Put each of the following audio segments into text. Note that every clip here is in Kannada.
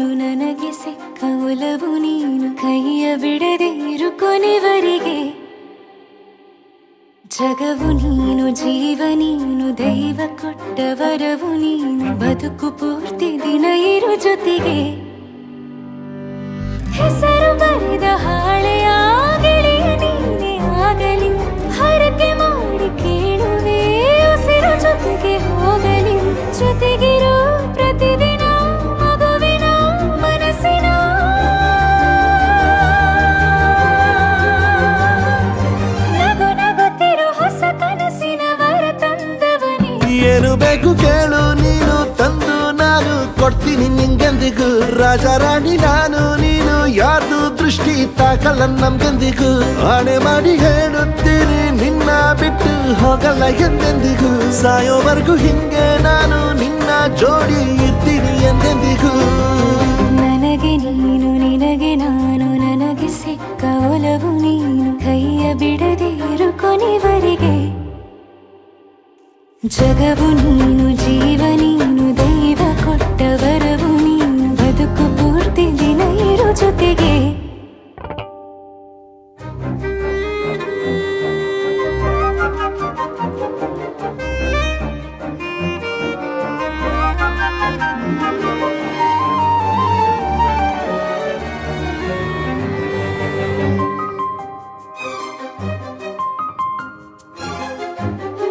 ನಾನು ನನಗೆ ಸಿಕ್ಕ ಒಲವು ನೀನು ಕೈಯ ಬಿಡದೆ ಇರು ಕೊನೆವರೆಗೆ ಜಗವು ನೀನು ಜೀವ ನೀನು ದೈವ ಕೊಟ್ಟ ವರವು ನೀನು ಬದುಕು ಪೂರ್ತಿ ದಿನ ಇರು ಜೊತೆಗೆ ಹೆಸರು ಬರೆದ ಹಾಳೆಯ ಗೆಳೆಯ ನೀನೇ ಆಗಲಿ ಹರಕೆ ಮಾಡಿ ಕೇಳುವೆ ಉಸಿರು ಜೊತೆಗೆ ಹೋಗಲಿ ಜೊತೆಗಿರೋ ಪ್ರತಿದಿನ ಮಗುವಿನ ಮನಸ್ಸಿನ ನಗು ನಗುತ್ತಿರೋ ಹೊಸ ಕನಸಿನ ವರ ತಂದವನೇ ಏನು ಬೇಕು ಕೇಳು ನೀನು ತಂದು ನಾನು ಕೊಡ್ತೀನಿ ನಿಂಗೆಂದಿಗೂ ರಾಜ ರಾಣಿ ನಾನು ನೀನು ಯಾರ್ದು ದೃಷ್ಟಿ ತಾಕಲ್ಲ ನಮ್ಗೆಂದಿಗೂ ಆಣೆ ಮಾಡಿ ಹೇಳುತ್ತೀನಿ ನಿನ್ನ ಬಿಟ್ಟು ಹೋಗಲ್ಲ ಎಂದೆಂದಿಗೂ ಸಾಯೋವರೆಗೂ ಹಿಂಗೆ ನಾನು ನಿನ್ನ ಜೋಡಿ ಇರ್ತೀನಿ ಎಂದೆಂದಿಗೂ ನನಗೆ ನೀನು ನಿನಗೆ ನಾನು ನನಗೆ ಸಿಕ್ಕ ಒಲವು ನೀನು ಕೈಯ ಬಿಡದೆ ಇರು ಕೊನೆವರೆಗೆ ಜಗವು ನೀನು ಜೀವ ನೀನು ದೈವ ಕೊಟ್ಟ ವರವು ನೀನು ಬದುಕು ಪೂರ್ತಿ ದಿನ ಇರು ಜೊತೆಗೆ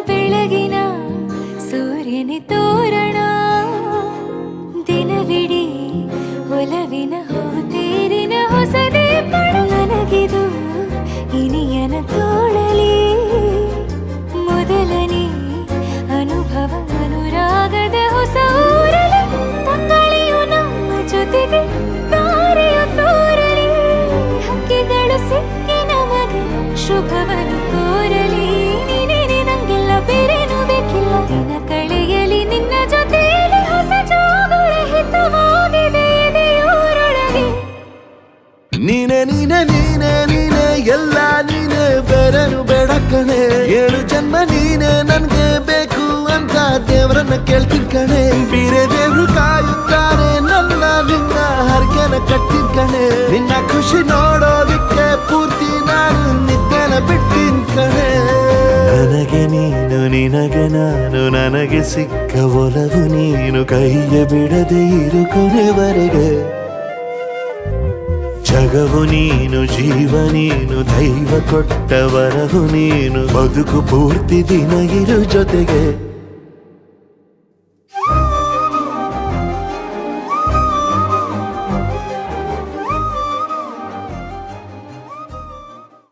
ಬೆಳಗಿನ ಸೂರ್ಯನ ತೋರಣ ದಿನವಿಡೀ ಒಲವಿನ ಹೋತೇರಿನ ಹೊಸದೇ ಪಡ ನನಗಿದು ಇನಿಯನ ತೋಳಲಿ ಮೊದಲನೇ ಅನುಭವ ಅನುರಾಗದ ಹೊಸ ಊರಲಿ ತಂಗಳಿಯು ನಮ್ಮ ಜೊತೆಗೆ ತಾರೆಯು ತೋರಲಿ ಹಕ್ಕಿಗಳು ಸಿಕ್ಕಿ ನಮಗೆ ಶುಭವನ್ನು ಕೋರಲಿ ನೀನೇನೆ ನಂಗೆಲ್ಲ ಬೇರೇನು ಬೇಕಿಲ್ಲ ದಿನ ಕಳೆಯಲಿ ನಿನ್ನ ಜೊತೆಯಲ್ಲಿ ಹೊಸ ಜೋಗುಳ ಹಿತವಾಗಿದೆ ಎದೆಯೂರೊಳಗೆ ನೀನೆ ನೀನೆ ನೀನೆ ನೀನೆ ಎಲ್ಲ ನೀನೆ ಬೇರೆನು ಬೇಡ ಕಣೆ ಏಳು ಜನ್ಮ ನೀನೆ ನನ್ಗೆ ಬೇಕು ಅಂತ ದೇವರನ್ನ ಕೇಳ್ತೀನಿ ಕಣೆ ಬೇರೆ ದೇವ್ರು ಕಾಯುತ್ತಾನೆ ನನ್ನ ನಿನ್ನ ಹರಕೆನ ಕಟ್ಟಿನ ಕಣೆ ನಿನ್ನ ಖುಷಿ ನೋಡೋದಿಕ್ಕೆ ಪೂರ್ತಿ ನಾನು ನಿದ್ದೆನ ಬಿಟ್ಟಿನ ಕಣೆ ನನಗೆ ನೀನು ನಿನಗೆ ನಾನು ನನಗೆ ಸಿಕ್ಕ ಒಲವು ನೀನು ಕೈಯ ಬಿಡದೆ ಇರು ಕೊನೆವರೆಗೆ ಜಗವು ನೀನು ಜೀವ ನೀನು ದೈವ ಕೊಟ್ಟ ವರವು ನೀನು ಬದುಕು ಪೂರ್ತಿ ದಿನ ಇರು ಜೊತೆಗೆ